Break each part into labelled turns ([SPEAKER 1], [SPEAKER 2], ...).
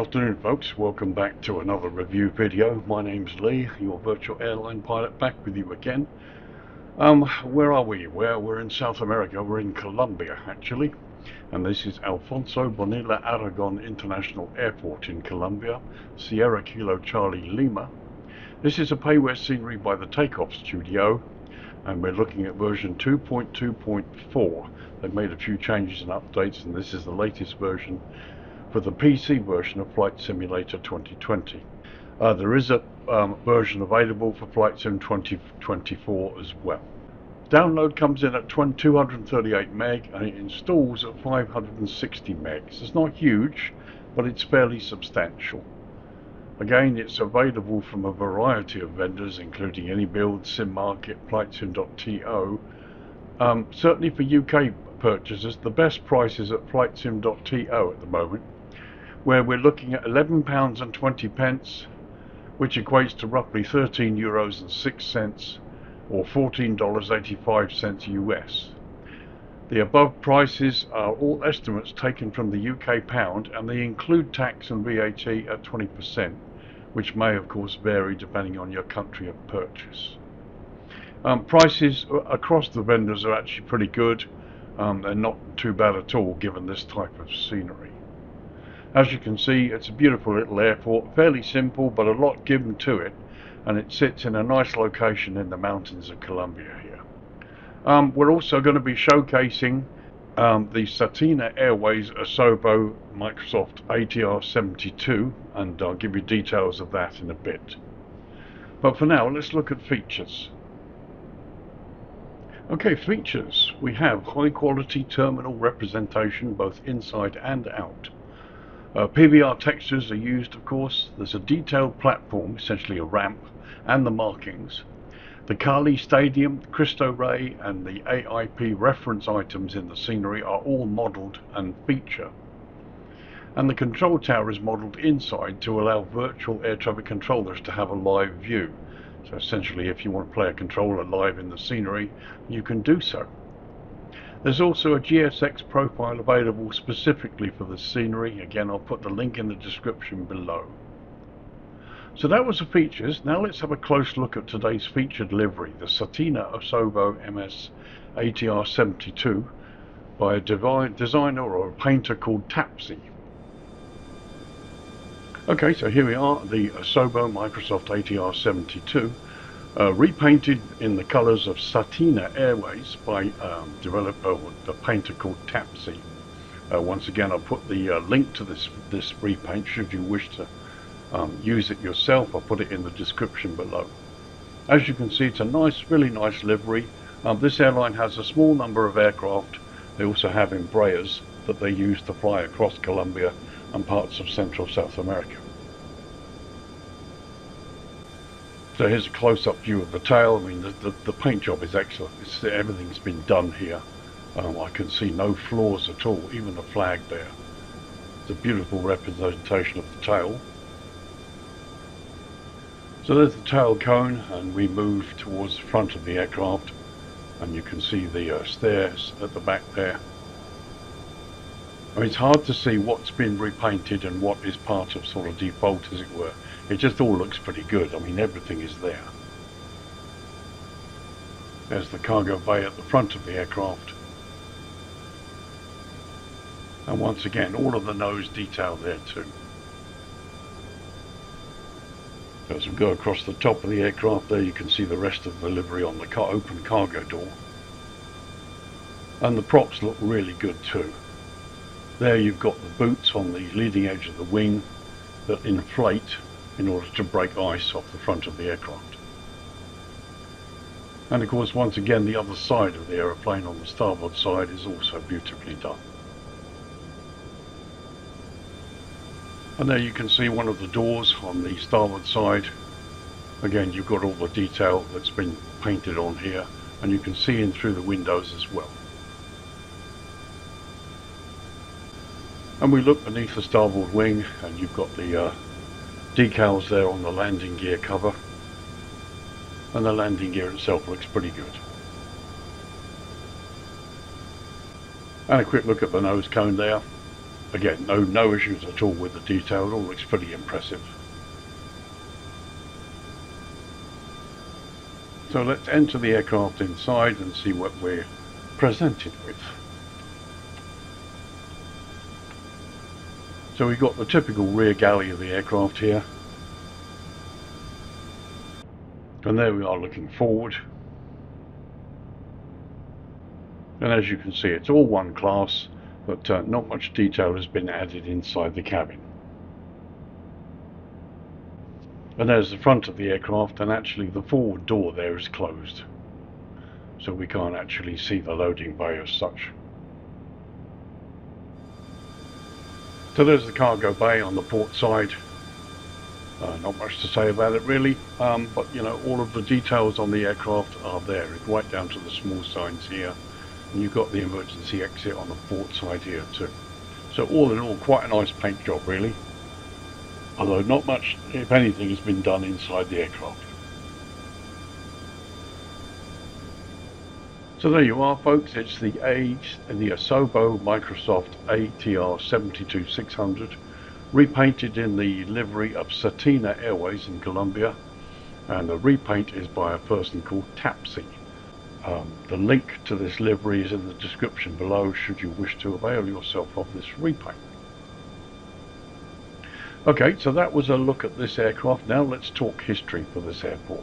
[SPEAKER 1] afternoon, folks. Welcome back to another review video. My name's Lee, your virtual airline pilot, back with you again. Where are we? Well, we're in South America. We're in Colombia, actually. And this is ALFONSO BONILLA ARAGON International Airport in Colombia, Sierra Kilo Charlie Lima. This is a payware scenery by the Teikof studio, and we're looking at version 2.2.4. They've made a few changes and updates, and this is the latest version for the PC version of Flight Simulator 2020. There is a version available for Flight Sim 2024 as well. Download comes in at 238 meg and it installs at 560 megs. It's not huge, but it's fairly substantial. Again, it's available from a variety of vendors, including Inibuilds, Simmarket, Flightsim.To. Certainly for UK purchasers, the best price is at Flightsim.To at the moment, where we're looking at £11.20, which equates to roughly €13.06 or $14.85 US. The above prices are all estimates taken from the UK pound, and they include tax and VAT at 20%, which may of course vary depending on your country of purchase. Prices across the vendors are actually pretty good. They're not too bad at all given this type of scenery. As you can see, it's a beautiful little airport, fairly simple but a lot given to it, and it sits in a nice location in the mountains of Colombia here. We're also going to be showcasing the SATENA Airways ASOBO Microsoft ATR-72, and I'll give you details of that in a bit. But for now, let's look at features. Okay, features. We have high quality terminal representation both inside and out. PBR textures are used, of course. There's a detailed platform, essentially a ramp, and the markings. The Cali Stadium, Cristo Rey, and the AIP reference items in the scenery are all modelled and feature. And the control tower is modelled inside to allow virtual air traffic controllers to have a live view. So essentially, if you want to play a controller live in the scenery, you can do so. There's also a GSX profile available specifically for the scenery. Again, I'll put the link in the description below. So that was the features. Now let's have a close look at today's featured livery, the SATENA ASOBO MS ATR-72 by a designer or a painter called Tapzi. Okay, so here we are, the ASOBO Microsoft ATR-72. Repainted in the colours of SATENA AIRWAYS by the painter called Tapzi. Once again, I'll put the link to this repaint should you wish to use it yourself. I'll put it in the description below. As you can see, it's a nice, really nice livery. This airline has a small number of aircraft. They also have Embraers that they use to fly across Colombia and parts of Central South America. So here's a close-up view of the tail. I mean, the paint job is excellent. Everything's been done here. I can see no flaws at all, even the flag there. It's a beautiful representation of the tail. So there's the tail cone, and we move towards the front of the aircraft, and you can see the stairs at the back there. I mean, it's hard to see what's been repainted and what is part of sort of default, as it were. It just all looks pretty good. I mean, everything is there. There's the cargo bay at the front of the aircraft. And once again, all of the nose detail there too. So as we go across the top of the aircraft there, you can see the rest of the livery on the open cargo door. And the props look really good too. There you've got the boots on the leading edge of the wing that inflate in order to break ice off the front of the aircraft. And of course, once again, the other side of the aeroplane on the starboard side is also beautifully done. And there you can see one of the doors on the starboard side. Again, you've got all the detail that's been painted on here, and you can see in through the windows as well. And we look beneath the starboard wing, and you've got the decals there on the landing gear cover, and the landing gear itself looks pretty good. And a quick look at the nose cone there. Again, no issues at all with the detail. It all looks pretty impressive. So let's enter the aircraft inside and see what we're presented with. So we've got the typical rear galley of the aircraft here. And there we are looking forward. And as you can see, it's all one class, but not much detail has been added inside the cabin. And there's the front of the aircraft, and actually the forward door there is closed, so we can't actually see the loading bay as such. So there's the cargo bay on the port side. Not much to say about it really, but you know, all of the details on the aircraft are there, right down to the small signs here. And you've got the emergency exit on the port side here too. So all in all, quite a nice paint job really. Although not much, if anything, has been done inside the aircraft. So there you are folks, it's the ASOBO Microsoft ATR-72-600, repainted in the livery of SATENA Airways in Colombia, and the repaint is by a person called Tapzi. The link to this livery is in the description below should you wish to avail yourself of this repaint. Okay, so that was a look at this aircraft. Now let's talk history for this airport.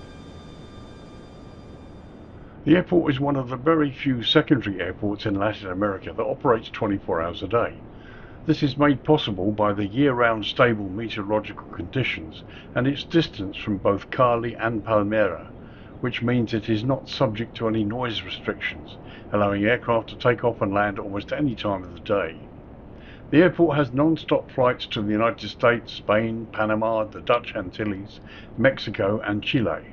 [SPEAKER 1] The airport is one of the very few secondary airports in Latin America that operates 24 hours a day. This is made possible by the year-round stable meteorological conditions and its distance from both Cali and Palmira, which means it is not subject to any noise restrictions, allowing aircraft to take off and land almost any time of the day. The airport has non-stop flights to the United States, Spain, Panama, the Dutch Antilles, Mexico and Chile.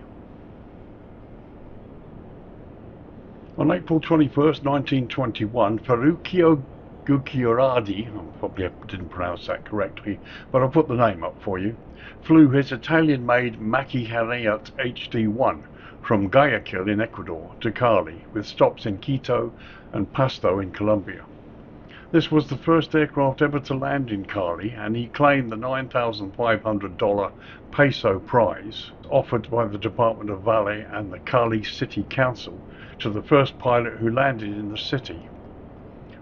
[SPEAKER 1] On April 21st, 1921, Ferruccio Gucciardi, I probably didn't pronounce that correctly, but I'll put the name up for you, flew his Italian-made Macchi Harriet HD-1 from Guayaquil in Ecuador to Cali, with stops in Quito and Pasto in Colombia. This was the first aircraft ever to land in Cali, and he claimed the $9,500 peso prize offered by the Department of Valle and the Cali City Council to the first pilot who landed in the city.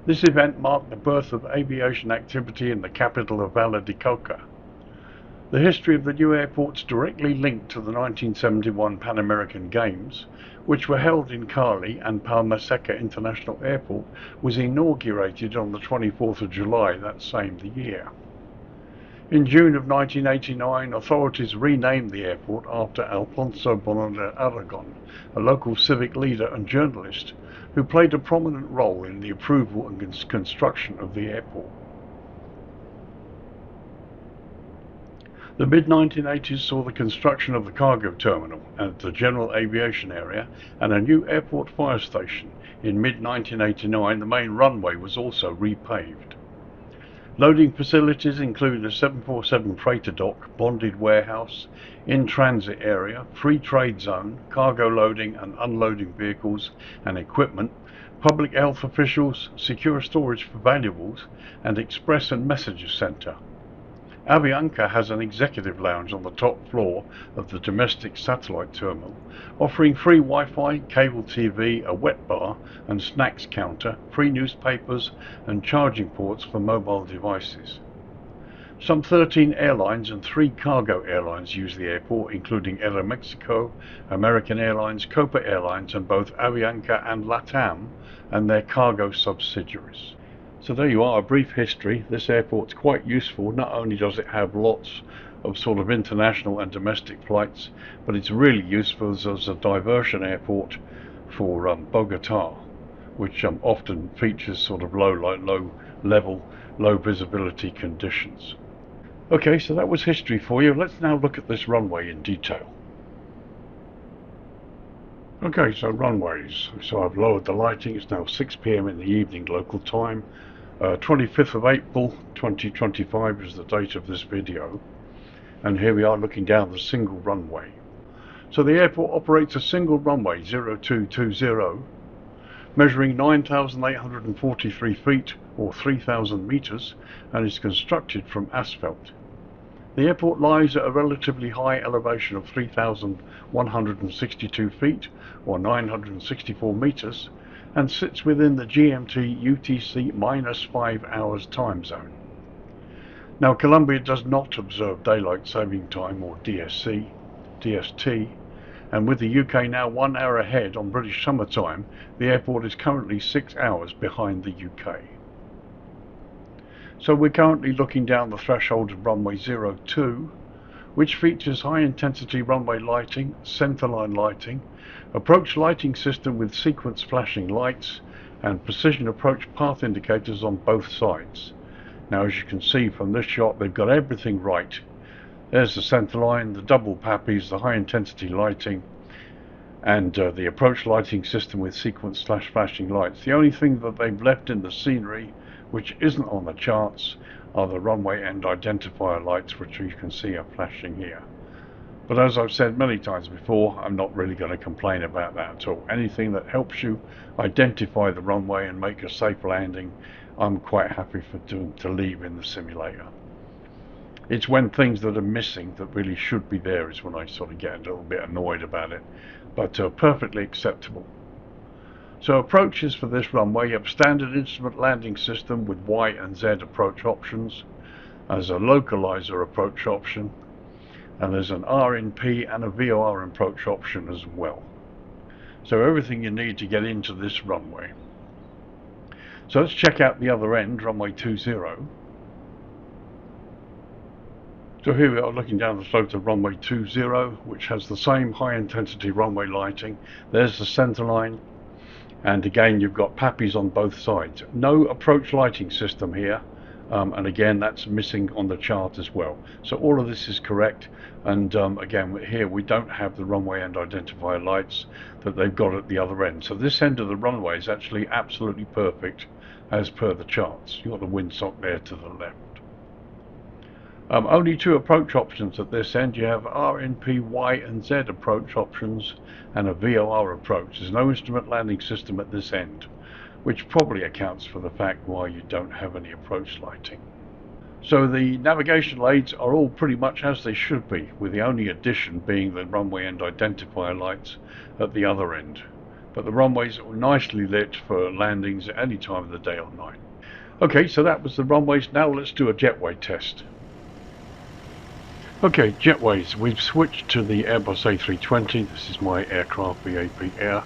[SPEAKER 1] This event marked the birth of aviation activity in the capital of Valle de Cauca. The history of the new airports directly linked to the 1971 Pan American Games, which were held in Cali, and Palma Seca International Airport was inaugurated on the 24th of July that same year. In June of 1989, authorities renamed the airport after ALFONSO BONILLA ARAGON, a local civic leader and journalist who played a prominent role in the approval and construction of the airport. The mid-1980s saw the construction of the cargo terminal and the general aviation area and a new airport fire station. In mid-1989, the main runway was also repaved. Loading facilities include a 747 freighter dock, bonded warehouse, in-transit area, free trade zone, cargo loading and unloading vehicles and equipment, public health officials, secure storage for valuables, and express and messages center. Avianca has an executive lounge on the top floor of the domestic satellite terminal, offering free Wi-Fi, cable TV, a wet bar and snacks counter, free newspapers and charging ports for mobile devices. Some 13 airlines and 3 cargo airlines use the airport, including Aeromexico, American Airlines, Copa Airlines and both Avianca and LATAM and their cargo subsidiaries. So there you are, a brief history. This airport's quite useful. Not only does it have lots of sort of international and domestic flights, but it's really useful as a diversion airport for Bogota, which often features sort of low level, low visibility conditions. Okay, so that was history for you. Let's now look at this runway in detail. Okay, so runways. So I've lowered the lighting. It's now 6 p.m. in the evening local time. 25th of April 2025 is the date of this video, and here we are looking down the single runway. So the airport operates a single runway 0220 measuring 9,843 feet or 3,000 meters and is constructed from asphalt. The airport lies at a relatively high elevation of 3,162 feet or 964 meters and sits within the GMT UTC -5 hours time zone. Now, Colombia does not observe daylight saving time or DST, and with the UK now 1 hour ahead on British summer time, the airport is currently 6 hours behind the UK. So we're currently looking down the threshold of runway 02, which features high intensity runway lighting, centerline lighting, approach lighting system with sequence flashing lights, and precision approach path indicators on both sides. Now, as you can see from this shot, they've got everything right. There's the centerline, the double pappies, the high intensity lighting, and the approach lighting system with sequence flashing lights. The only thing that they've left in the scenery, which isn't on the charts, are the runway end identifier lights, which you can see are flashing here. But as I've said many times before, I'm not really going to complain about that at all. Anything that helps you identify the runway and make a safe landing, I'm quite happy to leave in the simulator. It's when things that are missing that really should be there is when I sort of get a little bit annoyed about it, but perfectly acceptable. So approaches for this runway, you have standard instrument landing system with Y and Z approach options. There's a localizer approach option, and there's an RNP and a VOR approach option as well. So everything you need to get into this runway. So let's check out the other end, runway 20. So here we are looking down the slope of runway 20, which has the same high intensity runway lighting. There's the center line. And again, you've got pappies on both sides. No approach lighting system here, and again, that's missing on the chart as well. So all of this is correct, and again, here we don't have the runway end identifier lights that they've got at the other end. So this end of the runway is actually absolutely perfect as per the charts. You've got the windsock there to the left. Only two approach options at this end. You have RNP, Y and Z approach options and a VOR approach. There's no instrument landing system at this end, which probably accounts for the fact why you don't have any approach lighting. So the navigation aids are all pretty much as they should be, with the only addition being the runway end identifier lights at the other end. But the runways are nicely lit for landings at any time of the day or night. Okay, so that was the runways. Now let's do a jetway test. Okay, jetways. We've switched to the Airbus A320. This is my aircraft, VAP Air,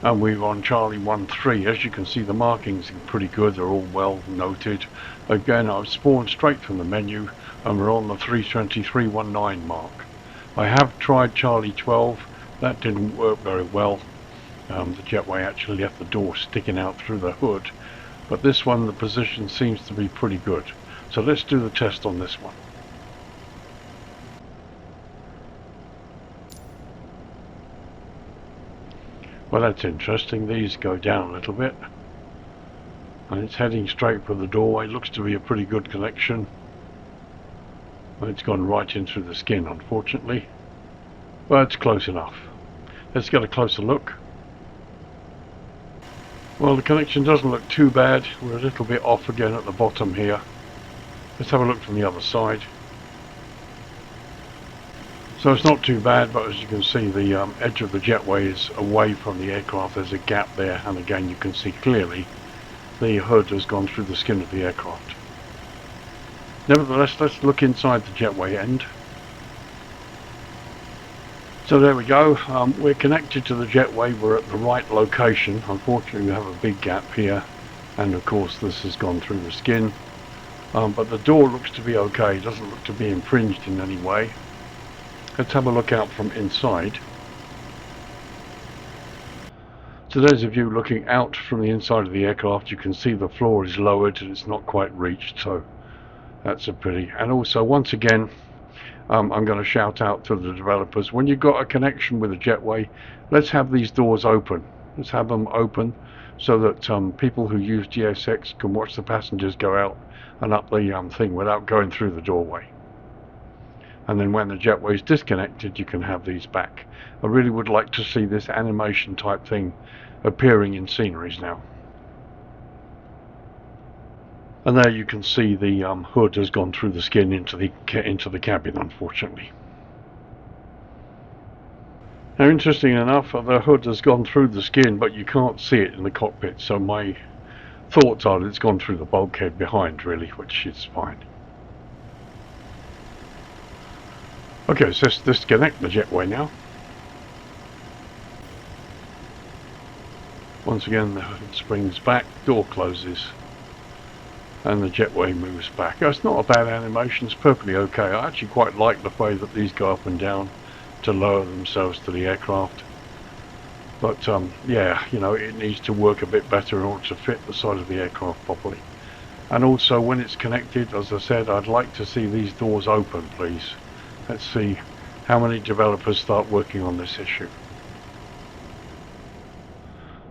[SPEAKER 1] and we're on Charlie 13. As you can see, the markings are pretty good. They're all well noted. Again, I've spawned straight from the menu, and we're on the 320-319 mark. I have tried Charlie 12. That didn't work very well. The jetway actually left the door sticking out through the hood, but this one, the position seems to be pretty good. So let's do the test on this one. Well, that's interesting. These go down a little bit, and it's heading straight for the doorway. Looks to be a pretty good connection. Well, it's gone right in through the skin, unfortunately, but it's close enough. Let's get a closer look. Well, the connection doesn't look too bad. We're a little bit off again at the bottom here. Let's have a look from the other side. So it's not too bad, but as you can see, the edge of the jetway is away from the aircraft. There's a gap there, and again you can see clearly the hood has gone through the skin of the aircraft. Nevertheless, let's look inside the jetway end. So there we go. We're connected to the jetway. We're at the right location. Unfortunately, we have a big gap here, and of course this has gone through the skin. But the door looks to be okay. It doesn't look to be infringed in any way. Let's have a look out from inside. So there's a view looking out from the inside of the aircraft. You can see the floor is lowered and it's not quite reached, so that's a pity. And also, once again, I'm going to shout out to the developers. When you've got a connection with a jetway, let's have these doors open. Let's have them open so that people who use GSX can watch the passengers go out and up the thing without going through the doorway. And then when the jetway is disconnected, you can have these back. I really would like to see this animation type thing appearing in sceneries now. And there you can see the hood has gone through the skin into the cabin, unfortunately. Now, interesting enough, the hood has gone through the skin, but you can't see it in the cockpit, so my thoughts are that it's gone through the bulkhead behind, really, which is fine. Okay, so let's disconnect the jetway now. Once again, the hood springs back, door closes, and the jetway moves back. It's not a bad animation, it's perfectly okay. I actually quite like the way that these go up and down to lower themselves to the aircraft. But yeah, you know, it needs to work a bit better in order to fit the side of the aircraft properly. And also, when it's connected, as I said, I'd like to see these doors open, please. Let's see how many developers start working on this issue.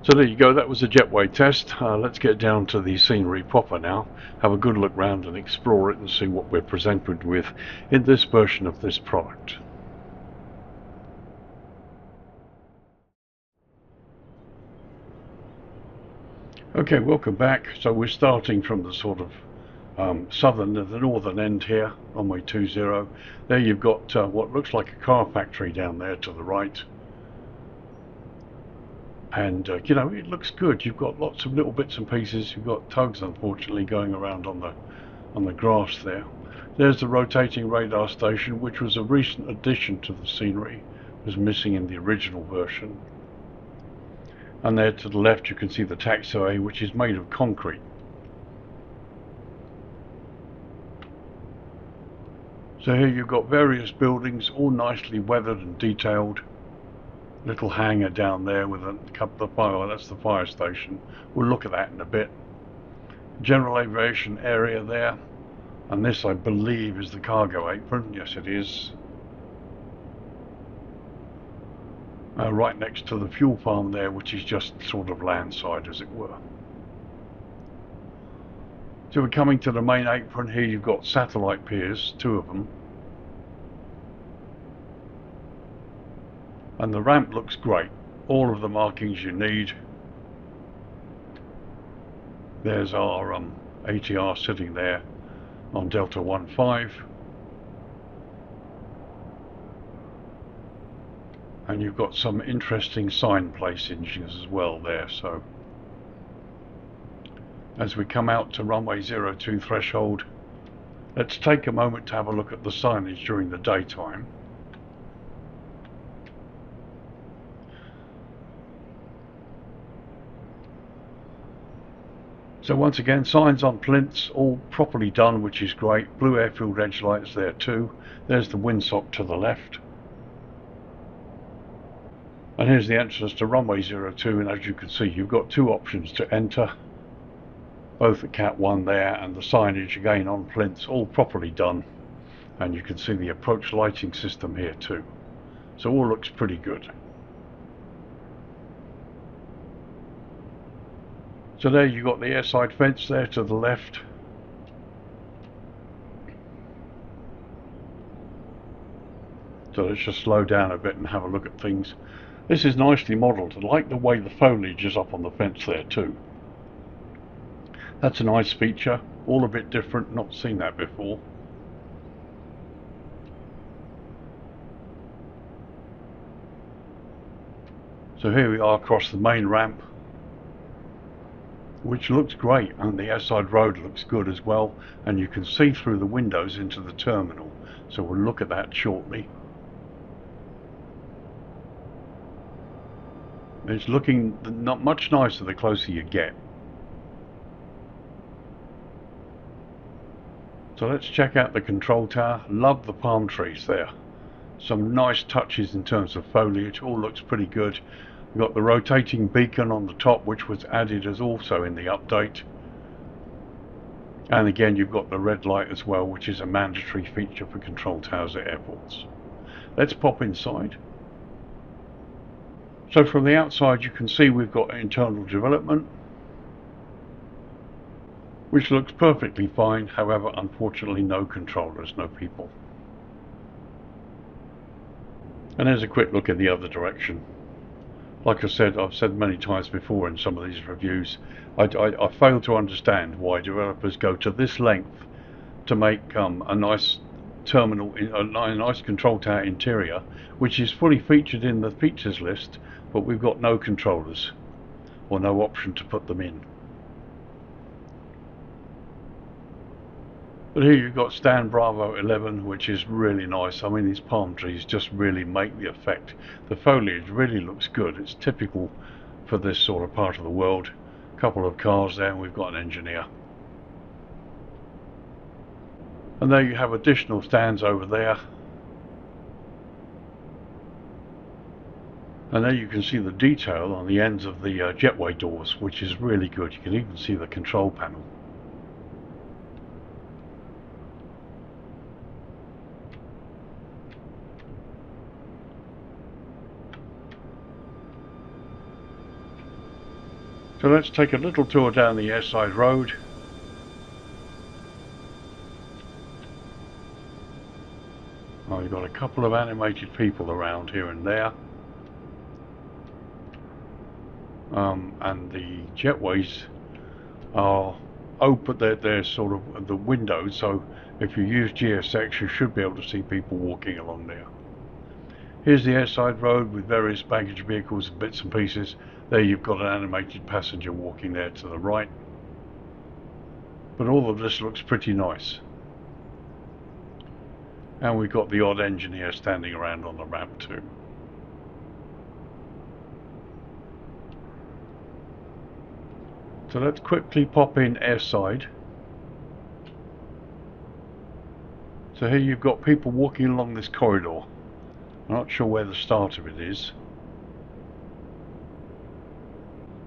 [SPEAKER 1] So there you go, that was a jetway test. Let's get down to the scenery proper now, have a good look round and explore it and see what we're presented with in this version of this product. Okay, welcome back. So we're starting from the sort of the northern end here, runway 20. There you've got what looks like a car factory down there to the right. And you know, it looks good. You've got lots of little bits and pieces. You've got tugs, unfortunately, going around on the grass there. There's the rotating radar station, which was a recent addition to the scenery. It was missing in the original version. And there to the left you can see the taxiway, which is made of concrete. So here you've got various buildings, all nicely weathered and detailed. Little hangar down there with a couple of fire, that's the fire station. We'll look at that in a bit. General aviation area there, and this I believe is the cargo apron. Yes, it is. Right next to the fuel farm there, which is just sort of landside, as it were. So we're coming to the main apron. Here you've got satellite piers, 2 of them. And the ramp looks great. All of the markings you need. There's our ATR sitting there on Delta 15. And you've got some interesting sign placings as well there. So as we come out to runway 02 threshold, let's take a moment to have a look at the signage during the daytime. So once again, signs on plinths, all properly done, which is great. Blue airfield edge lights there too. There's the windsock to the left. And here's the entrance to runway 02, and as you can see, you've got 2 options to enter, both at Cat 1 there, and the signage again on plinths, all properly done. And you can see the approach lighting system here too. So all looks pretty good. So there you've got the airside fence there to the left. So let's just slow down a bit and have a look at things. This is nicely modelled. I like the way the foliage is up on the fence there too. That's a nice feature, all a bit different, not seen that before. So here we are across the main ramp, which looks great, and the airside road looks good as well, and you can see through the windows into the terminal, so we'll look at that shortly. It's looking not much nicer the closer you get. So let's check out the control tower. Love the palm trees there. Some nice touches in terms of foliage, all looks pretty good. We've got the rotating beacon on the top, which was added as also in the update. And again, you've got the red light as well, which is a mandatory feature for control towers at airports. Let's pop inside. So from the outside you can see we've got internal development, which looks perfectly fine. However, unfortunately no controllers, no people. And there's a quick look in the other direction. like I said, I've said many times before in some of these reviews, I fail to understand why developers go to this length to make a nice terminal, a nice control tower interior, which is fully featured in the features list, but we've got no controllers or no option to put them in. But here you've got Stand Bravo 11, which is really nice. I mean, these palm trees just really make the effect. The foliage really looks good. It's typical for this sort of part of the world. A couple of cars there, and we've got an engineer. And there you have additional stands over there. And there you can see the detail on the ends of the jetway doors, which is really good. You can even see the control panel. So let's take a little tour down the airside road. Oh, you've got a couple of animated people around here and there. And the jetways are open, they're sort of the windows, so if you use GSX you should be able to see people walking along there. Here's the airside road with various baggage vehicles and bits and pieces. There you've got an animated passenger walking there to the right. But all of this looks pretty nice. And we've got the odd engineer standing around on the ramp too. So let's quickly pop in airside. So here you've got people walking along this corridor. I'm not sure where the start of it is.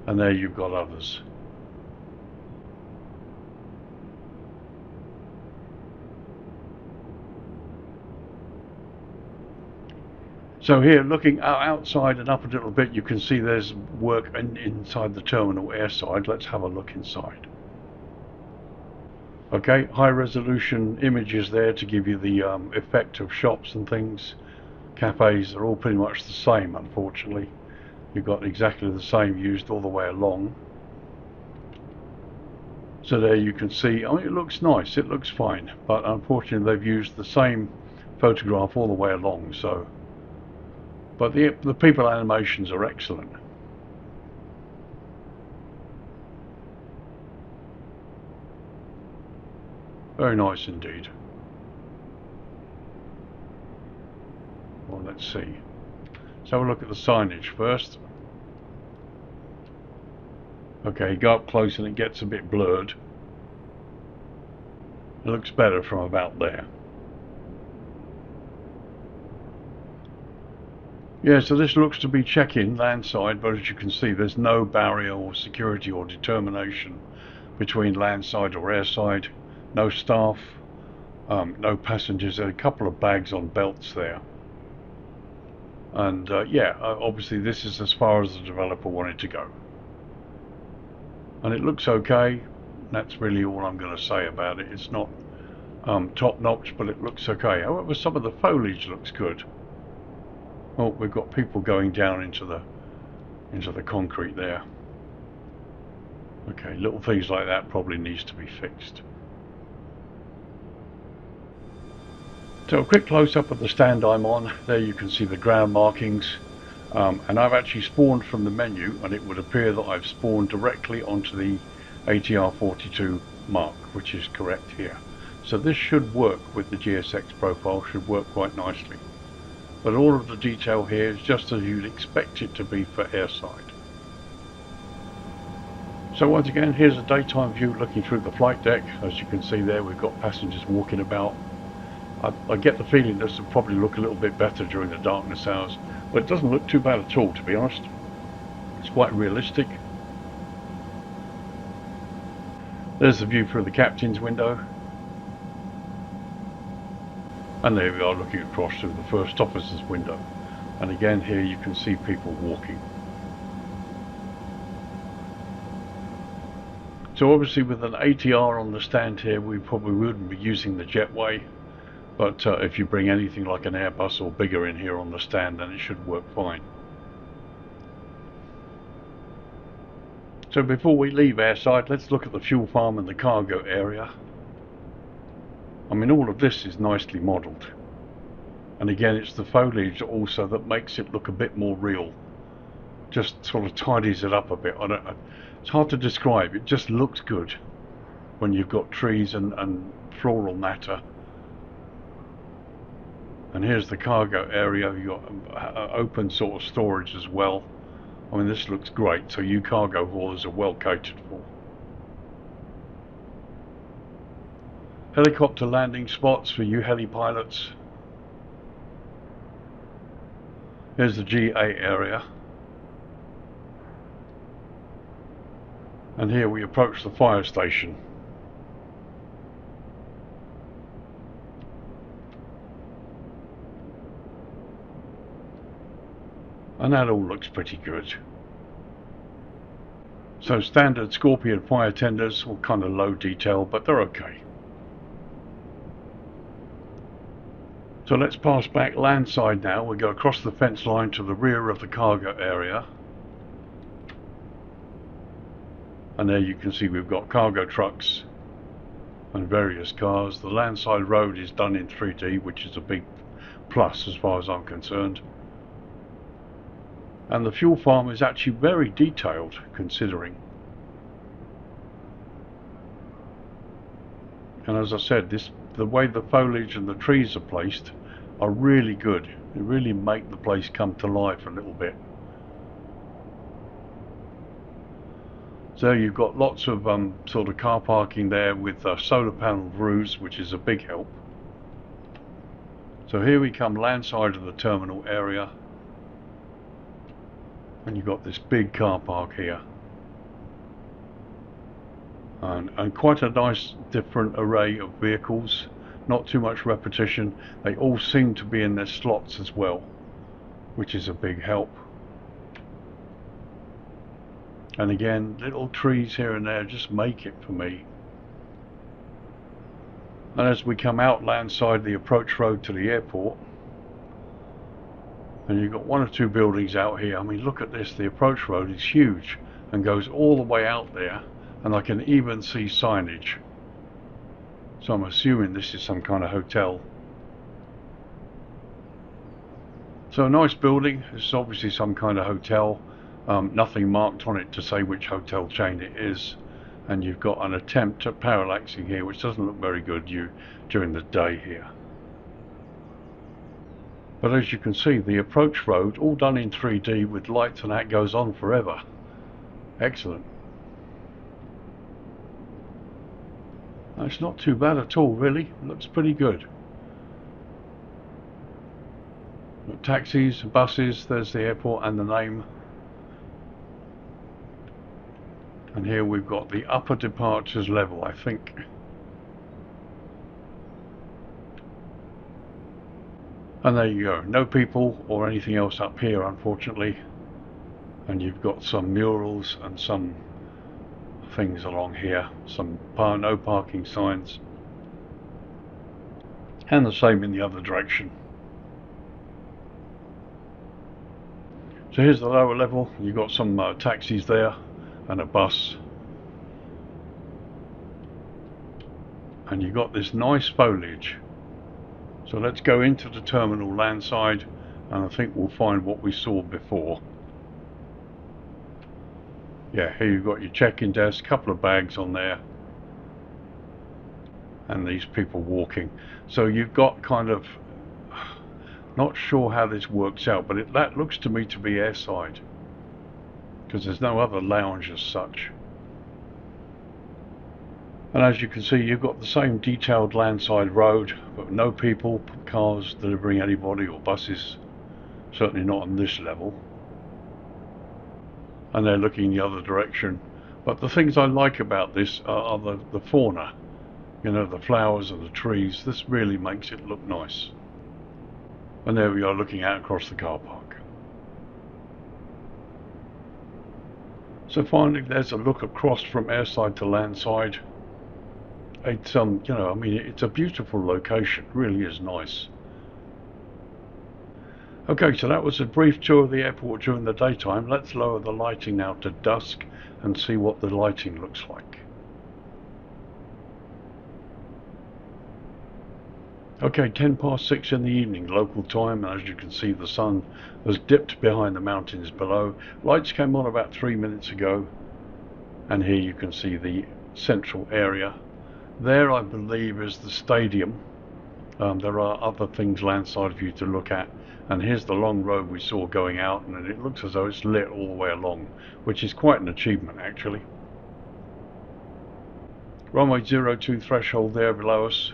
[SPEAKER 1] And there you've got others. So here, looking outside and up a little bit, you can see there's work inside the terminal airside. Let's have a look inside. Okay, high resolution images there to give you the effect of shops and things. Cafes are all pretty much the same, unfortunately. You've got exactly the same used all the way along. So there you can see, I mean, it looks nice, it looks fine, but unfortunately they've used the same photograph all the way along, so. But the people animations are excellent. Very nice indeed. Well, let's see. Let's have a look at the signage first. Okay, go up close and it gets a bit blurred. It looks better from about there. Yeah, so this looks to be check-in landside, but as you can see there's no barrier or security or determination between landside or airside. No staff, no passengers. There are a couple of bags on belts there. And yeah, obviously this is as far as the developer wanted to go. And it looks okay. That's really all I'm going to say about it. It's not top-notch, but it looks okay. However, some of the foliage looks good. Oh, we've got people going down into the concrete there. Okay, little things like that probably needs to be fixed. So a quick close-up of the stand I'm on. There you can see the ground markings. And I've actually spawned from the menu, and it would appear that I've spawned directly onto the ATR42 mark, which is correct here. So this should work with the GSX profile, should work quite nicely. But all of the detail here is just as you'd expect it to be for airside. So once again, here's a daytime view looking through the flight deck. As you can see there, we've got passengers walking about. I get the feeling this will probably look a little bit better during the darkness hours, but it doesn't look too bad at all, to be honest. It's quite realistic. There's the view through the captain's window. And there we are looking across through the first officer's window. And again here you can see people walking. So obviously with an ATR on the stand here we probably wouldn't be using the jetway. But if you bring anything like an Airbus or bigger in here on the stand, then it should work fine. So before we leave airside, let's look at the fuel farm and the cargo area. I mean, all of this is nicely modelled, and again it's the foliage also that makes it look a bit more real, just sort of tidies it up a bit. It's hard to describe, it just looks good when you've got trees and floral matter. And here's the cargo area. You've got open sort of storage as well. I mean, this looks great, so you cargo haulers are well catered for. Helicopter landing spots for you heli pilots. Here's the GA area. And here we approach the fire station. And that all looks pretty good. So standard Scorpion fire tenders, all kind of low detail, but they're okay. So let's pass back landside now. We go across the fence line to the rear of the cargo area. And there you can see we've got cargo trucks and various cars. The landside road is done in 3D, which is a big plus as far as I'm concerned. And the fuel farm is actually very detailed, considering. And as I said, the way the foliage and the trees are placed are really good. They really make the place come to life a little bit. So you've got lots of sort of car parking there with solar panel roofs, which is a big help. So here we come landside of the terminal area. And you've got this big car park here, and quite a nice different array of vehicles, not too much repetition. They all seem to be in their slots as well, which is a big help. And again, little trees here and there just make it for me. And as we come out landside the approach road to the airport, and you've got one or two buildings out here. I mean, look at this, the approach road is huge and goes all the way out there, and I can even see signage. So I'm assuming this is some kind of hotel. So a nice building. This is obviously some kind of hotel. Nothing marked on it to say which hotel chain it is. And you've got an attempt at parallaxing here, which doesn't look very good during the day here. But as you can see, the approach road, all done in 3D with lights, and that goes on forever. Excellent. It's not too bad at all, really. It looks pretty good. Taxis, buses, there's the airport and the name. And here we've got the upper departures level, I think. And there you go, no people or anything else up here, unfortunately. And you've got some murals and some things along here, some no parking signs, and the same in the other direction. So here's the lower level. You've got some taxis there and a bus, and you've got this nice foliage. So let's go into the terminal landside, and I think we'll find what we saw before. Yeah, here you've got your check-in desk, couple of bags on there, and these people walking. So you've got kind of, not sure how this works out, but that looks to me to be airside, because there's no other lounge as such. And as you can see, you've got the same detailed landside road, but no people, cars delivering anybody, or buses, certainly not on this level. And they're looking the other direction. But the things I like about this are the fauna, you know, the flowers and the trees. This really makes it look nice. And there we are, looking out across the car park. So finally, there's a look across from airside to landside. It's you know, I mean, it's a beautiful location, it really is nice. Okay, so that was a brief tour of the airport during the daytime. Let's lower the lighting now to dusk and see what the lighting looks like. Okay, 6:10 in the evening local time, and as you can see the sun has dipped behind the mountains below. Lights came on about 3 minutes ago, and here you can see the central area. There I believe is the stadium. There are other things landside for you to look at, and here's the long road we saw going out, and it looks as though it's lit all the way along, which is quite an achievement actually. Runway 02 threshold there below us,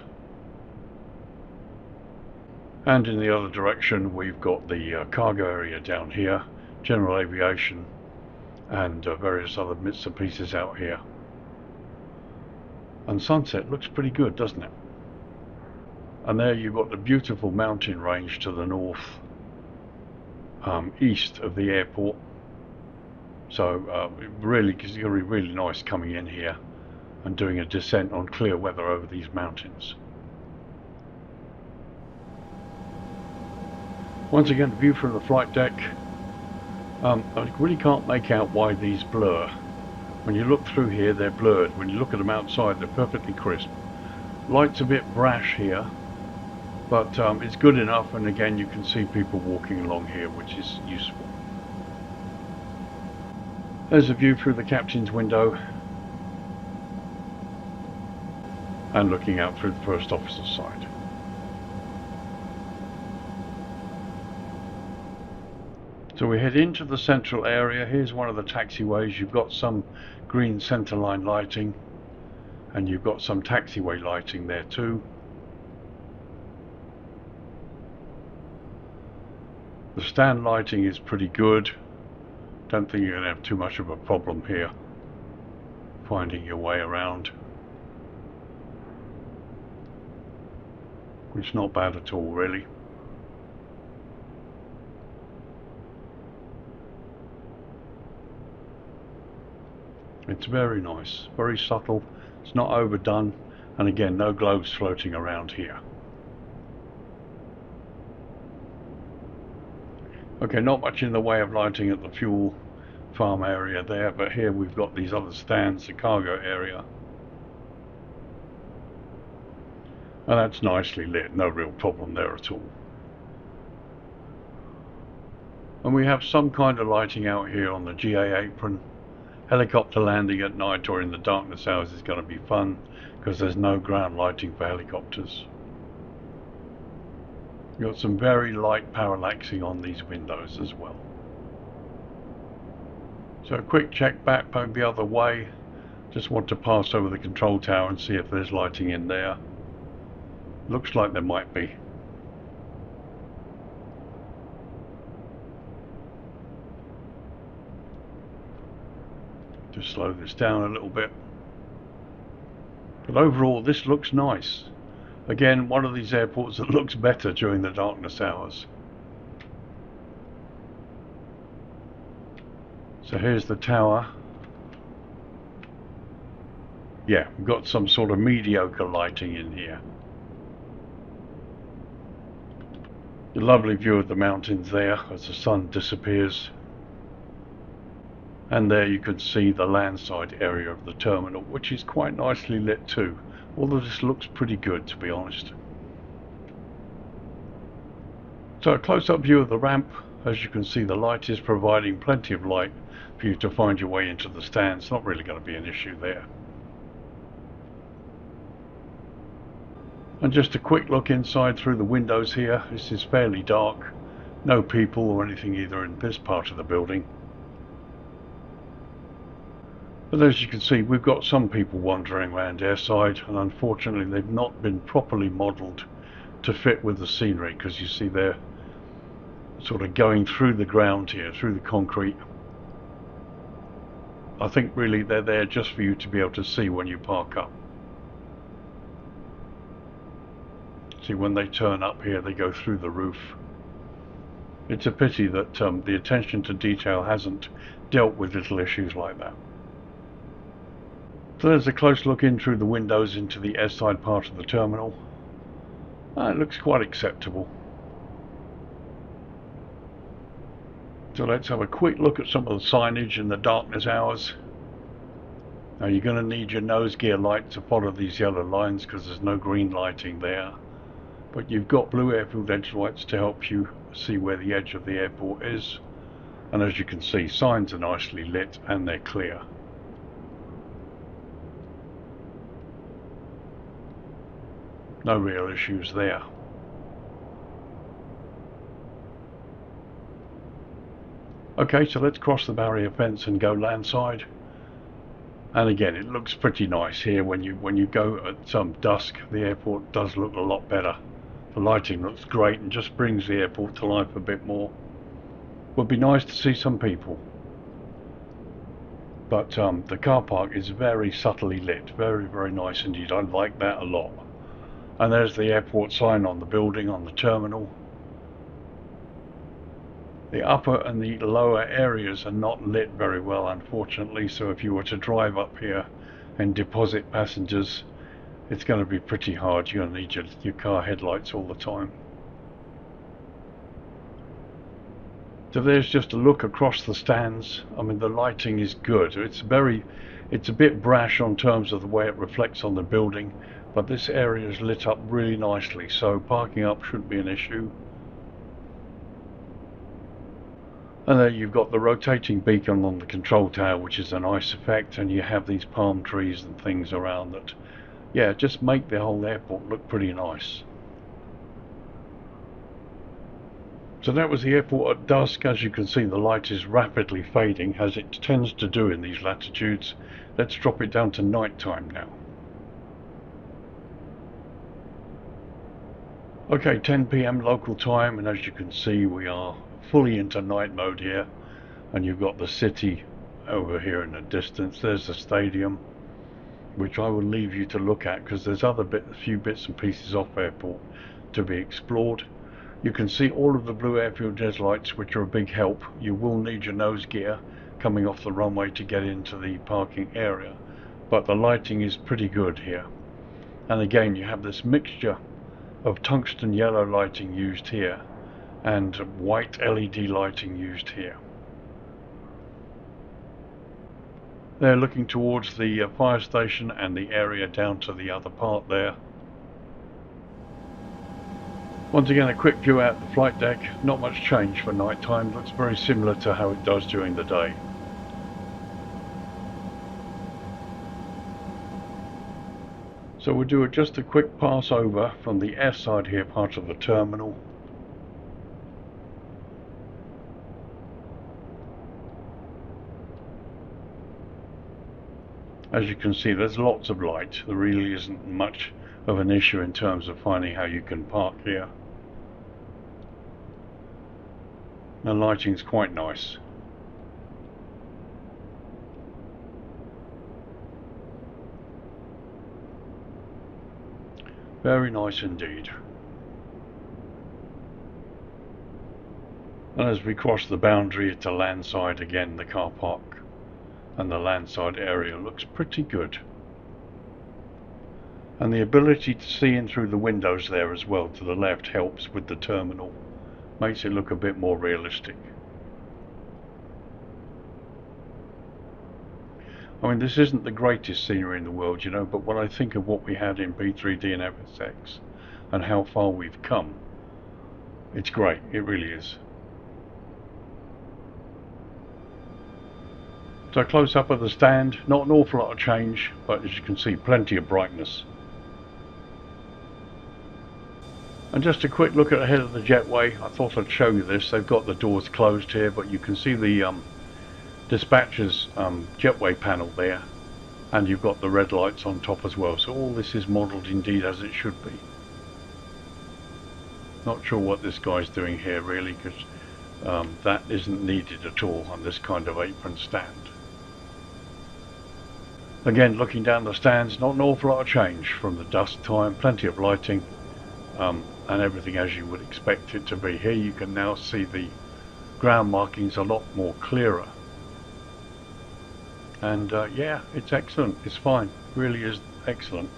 [SPEAKER 1] and in the other direction we've got the cargo area down here, general aviation, and various other bits and pieces out here. And sunset looks pretty good, doesn't it? And there you've got the beautiful mountain range to the north, east of the airport. So really, it's going to be really nice coming in here and doing a descent on clear weather over these mountains. Once again, the view from the flight deck. I really can't make out why these blur. When you look through here, they're blurred. When you look at them outside, they're perfectly crisp. Light's a bit brash here, but it's good enough, and again you can see people walking along here, which is useful. There's a view through the captain's window and looking out through the first officer's side. So we head into the central area. Here's one of the taxiways. You've got some green centerline lighting, and you've got some taxiway lighting there too. The stand lighting is pretty good. Don't think you're going to have too much of a problem here finding your way around. It's not bad at all, really. It's very nice, very subtle, it's not overdone, and again no globes floating around here. Okay, not much in the way of lighting at the fuel farm area there, but here we've got these other stands, the cargo area. And that's nicely lit, no real problem there at all. And we have some kind of lighting out here on the GA apron. Helicopter landing at night or in the darkness hours is going to be fun because there's no ground lighting for helicopters. You've got some very light parallaxing on these windows as well. So a quick check back the other way. Just want to pass over the control tower and see if there's lighting in there. Looks like there might be. Just slow this down a little bit. But overall this looks nice. Again, one of these airports that looks better during the darkness hours. So here's the tower. Yeah, we've got some sort of mediocre lighting in here. A lovely view of the mountains there as the sun disappears. And there you can see the landside area of the terminal, which is quite nicely lit too, although this looks pretty good to be honest. So a close-up view of the ramp. As you can see, the light is providing plenty of light for you to find your way into the stand. It's not really going to be an issue there. And just a quick look inside through the windows here. This is fairly dark. No people or anything either in this part of the building. But as you can see, we've got some people wandering around airside, and unfortunately they've not been properly modelled to fit with the scenery, because you see they're sort of going through the ground here, through the concrete. I think really they're there just for you to be able to see when you park up. See, when they turn up here they go through the roof. It's a pity that the attention to detail hasn't dealt with little issues like that. So there's a close look in through the windows into the airside part of the terminal. It looks quite acceptable. So let's have a quick look at some of the signage in the darkness hours. Now you're going to need your nose gear light to follow these yellow lines because there's no green lighting there. But you've got blue airfield edge lights to help you see where the edge of the airport is. And as you can see, signs are nicely lit and they're clear. No real issues there. Okay, so let's cross the barrier fence and go landside. And again, it looks pretty nice here. When you go at some dusk, the airport does look a lot better. The lighting looks great and just brings the airport to life a bit more. Would be nice to see some people. But the car park is very subtly lit, very, very nice indeed. I like that a lot. And there's the airport sign on the building, on the terminal. The upper and the lower areas are not lit very well, unfortunately, so if you were to drive up here and deposit passengers, it's going to be pretty hard. You're going to need your car headlights all the time. So there's just a look across the stands. I mean, the lighting is good. It's a bit brash on terms of the way it reflects on the building, but this area is lit up really nicely, so parking up shouldn't be an issue. And there you've got the rotating beacon on the control tower, which is a nice effect, and you have these palm trees and things around that, yeah, just make the whole airport look pretty nice. So that was the airport at dusk. As you can see, the light is rapidly fading, as it tends to do in these latitudes. Let's drop it down to night time now. Okay, 10 PM local time, and as you can see, we are fully into night mode here, and you've got the city over here in the distance. There's the stadium, which I will leave you to look at because there's a few bits and pieces off airport to be explored. You can see all of the blue airfield edge lights, which are a big help. You will need your nose gear coming off the runway to get into the parking area, but the lighting is pretty good here. And again, you have this mixture of tungsten yellow lighting used here and white LED lighting used here. They're looking towards the fire station and the area down to the other part there. Once again, a quick view out the flight deck. Not much change for night time. Looks very similar to how it does during the day. So we'll do just a quick pass over from the S side here, part of the terminal. As you can see, there's lots of light. There really isn't much of an issue in terms of finding how you can park here. The lighting's quite nice. Very nice indeed. And as we cross the boundary to landside again, the car park and the landside area looks pretty good. And the ability to see in through the windows there as well to the left helps with the terminal. Makes it look a bit more realistic. I mean, this isn't the greatest scenery in the world, you know, but when I think of what we had in B3D and FSX and how far we've come, it's great, it really is. So close up of the stand, not an awful lot of change, but as you can see, plenty of brightness. And just a quick look at ahead of the jetway. I thought I'd show you this. They've got the doors closed here, but you can see the dispatcher's jetway panel there, and you've got the red lights on top as well. So all this is modelled indeed as it should be. Not sure what this guy's doing here really, because that isn't needed at all on this kind of apron stand. Again, looking down the stands, not an awful lot of change from the dusk time. Plenty of lighting and everything as you would expect it to be. Here you can now see the ground markings a lot more clearer. And yeah, it's excellent, it's fine, really is excellent.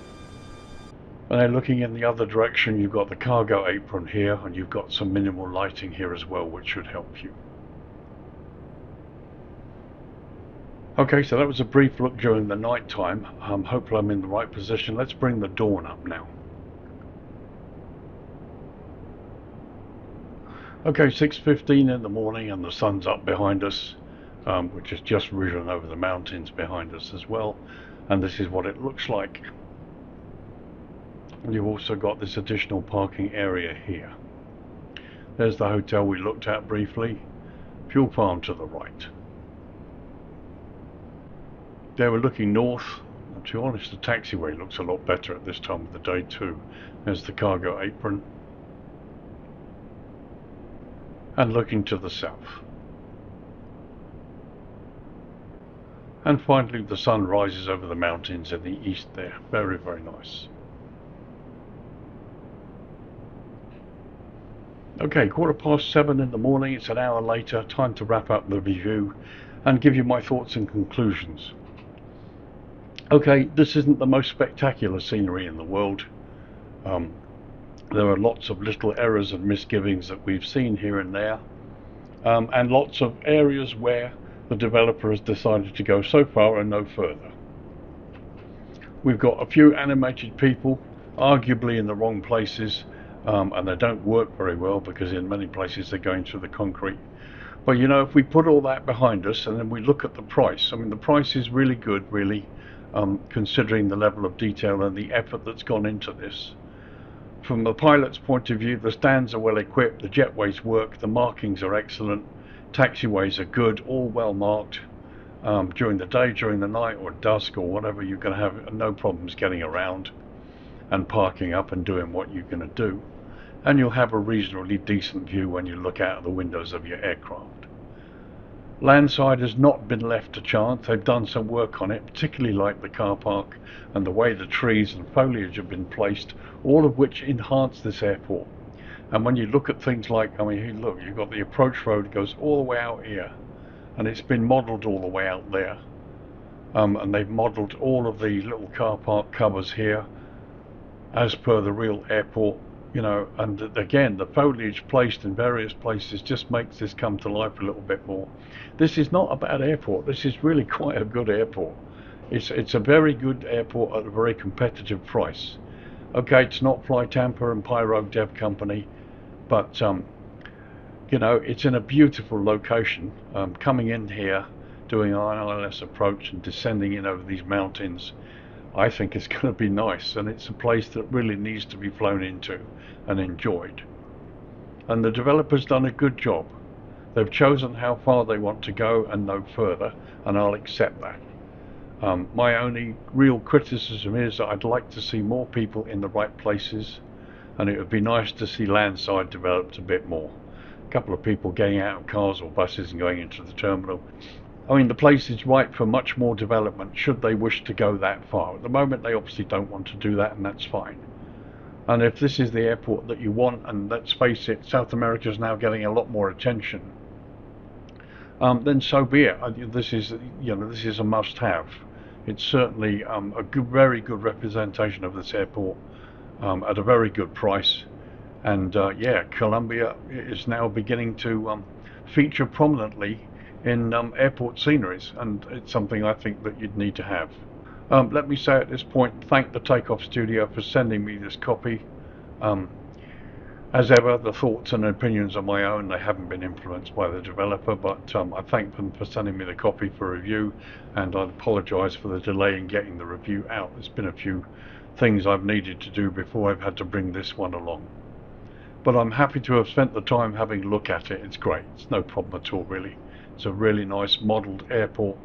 [SPEAKER 1] And then looking in the other direction, you've got the cargo apron here, and you've got some minimal lighting here as well, which should help you. Okay, so that was a brief look during the night time. Hopefully I'm in the right position. Let's bring the dawn up now. Okay, 6:15 in the morning and the sun's up behind us, which has just risen over the mountains behind us as well. And this is what it looks like. You've also got this additional parking area here. There's the hotel we looked at briefly. Fuel farm to the right. There we're looking north. To be honest, the taxiway looks a lot better at this time of the day too. There's the cargo apron. And looking to the south. And finally the sun rises over the mountains in the east there. Very, very nice. Okay, 7:15 in the morning. It's an hour later. Time to wrap up the review and give you my thoughts and conclusions. Okay, this isn't the most spectacular scenery in the world. There are lots of little errors and misgivings that we've seen here and there, and lots of areas where the developer has decided to go so far and no further. We've got a few animated people, arguably in the wrong places, and they don't work very well because in many places they're going through the concrete. But you know, if we put all that behind us and then we look at the price, I mean the price is really good, really. Considering the level of detail and the effort that's gone into this. From the pilot's point of view, the stands are well equipped, the jetways work, the markings are excellent, taxiways are good, all well marked. During the day, during the night, or dusk, or whatever, you're going to have no problems getting around and parking up and doing what you're going to do. And you'll have a reasonably decent view when you look out of the windows of your aircraft. Landside has not been left to chance. They've done some work on it, particularly like the car park and the way the trees and foliage have been placed, all of which enhance this airport. And when you look at things like, I mean, look, you've got the approach road goes all the way out here, and it's been modelled all the way out there. And they've modelled all of the little car park covers here as per the real airport. You know, and again, the foliage placed in various places just makes this come to life a little bit more. This is not a bad airport. This is really quite a good airport. It's a very good airport at a very competitive price. Okay, it's not Fly Tampa and Pyro Dev Company, but you know, it's in a beautiful location. Coming in here, doing an ILS approach and descending in over these mountains, I think it's going to be nice, and it's a place that really needs to be flown into and enjoyed. And the developer's done a good job. They've chosen how far they want to go and no further, and I'll accept that. My only real criticism is that I'd like to see more people in the right places, and it would be nice to see landside developed a bit more. A couple of people getting out of cars or buses and going into the terminal. I mean, the place is ripe for much more development should they wish to go that far. At the moment they obviously don't want to do that, and that's fine. And if this is the airport that you want, and let's face it, South America is now getting a lot more attention, then so be it. This is, you know, this is a must-have. It's certainly a very good representation of this airport at a very good price. And yeah, Colombia is now beginning to feature prominently in airport sceneries, and it's something I think that you'd need to have. Let me say at this point, thank the Teikof studio for sending me this copy. As ever, the thoughts and opinions are my own. They haven't been influenced by the developer, but I thank them for sending me the copy for review, and I apologise for the delay in getting the review out. There's been a few things I've needed to do before I've had to bring this one along. But I'm happy to have spent the time having a look at it. It's great. It's no problem at all, really. It's a really nice modelled airport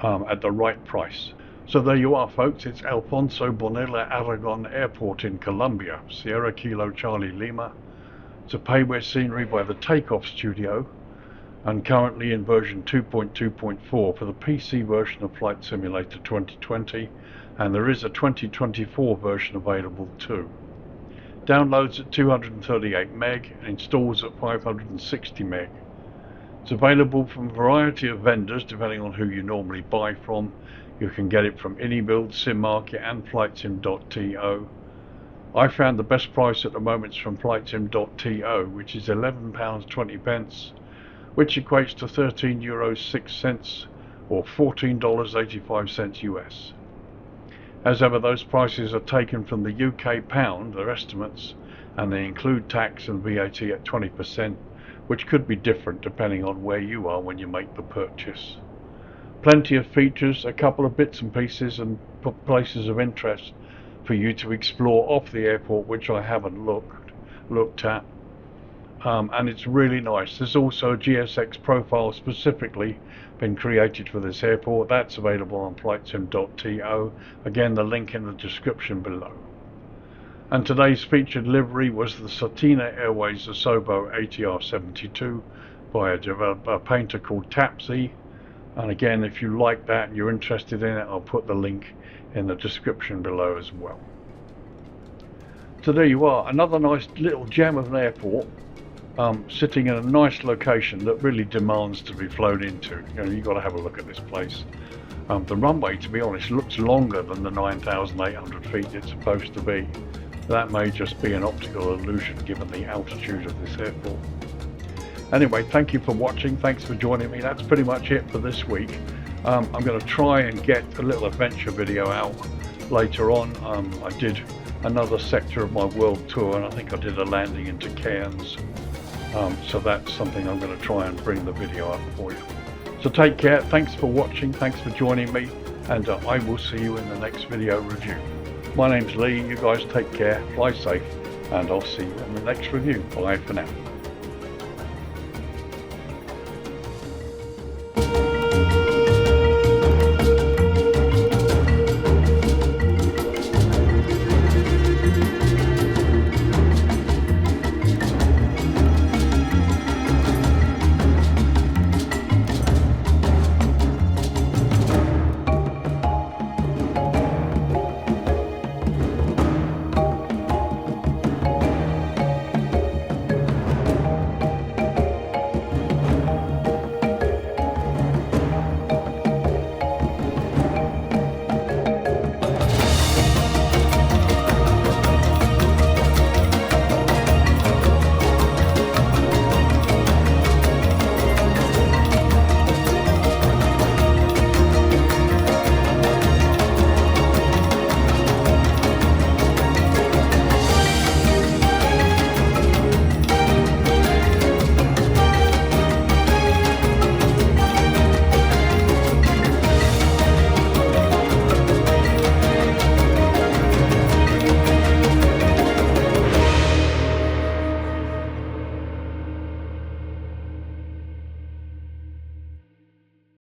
[SPEAKER 1] at the right price. So there you are, folks. It's ALFONSO BONILLA ARAGON Airport in Colombia, Sierra Kilo Charlie Lima. It's a payware scenery by the Teikof studio, and currently in version 2.2.4 for the PC version of Flight Simulator 2020, and there is a 2024 version available too. Downloads at 238 meg, and installs at 560 meg. It's available from a variety of vendors depending on who you normally buy from. You can get it from Inibuilds, Simmarket and Flightsim.To. I found the best price at the moment from Flightsim.To, which is £11.20, which equates to €13.06, or $14.85 US. As ever, those prices are taken from the UK pound, their estimates, and they include tax and VAT at 20%, which could be different depending on where you are when you make the purchase. Plenty of features, a couple of bits and pieces and places of interest for you to explore off the airport, which I haven't looked at. And it's really nice. There's also a GSX profile specifically been created for this airport. That's available on Flightsim.To. Again, the link in the description below. And today's featured livery was the SATENA Airways ASOBO ATR-72 by a painter called Tapzi. And again, if you like that and you're interested in it, I'll put the link in the description below as well. So there you are, another nice little gem of an airport, sitting in a nice location that really demands to be flown into. You know, you've got to have a look at this place. The runway, to be honest, looks longer than the 9,800 feet it's supposed to be. That may just be an optical illusion given the altitude of this airport. Anyway, thank you for watching, thanks for joining me. That's pretty much it for this week. I'm going to try and get a little adventure video out later on. I did another sector of my world tour, and I think I did a landing into Cairns. So that's something I'm going to try and bring the video up for you. So take care, thanks for watching, thanks for joining me, and I will see you in the next video review. My name's Lee, you guys take care, fly safe, and I'll see you in the next review. Bye for now.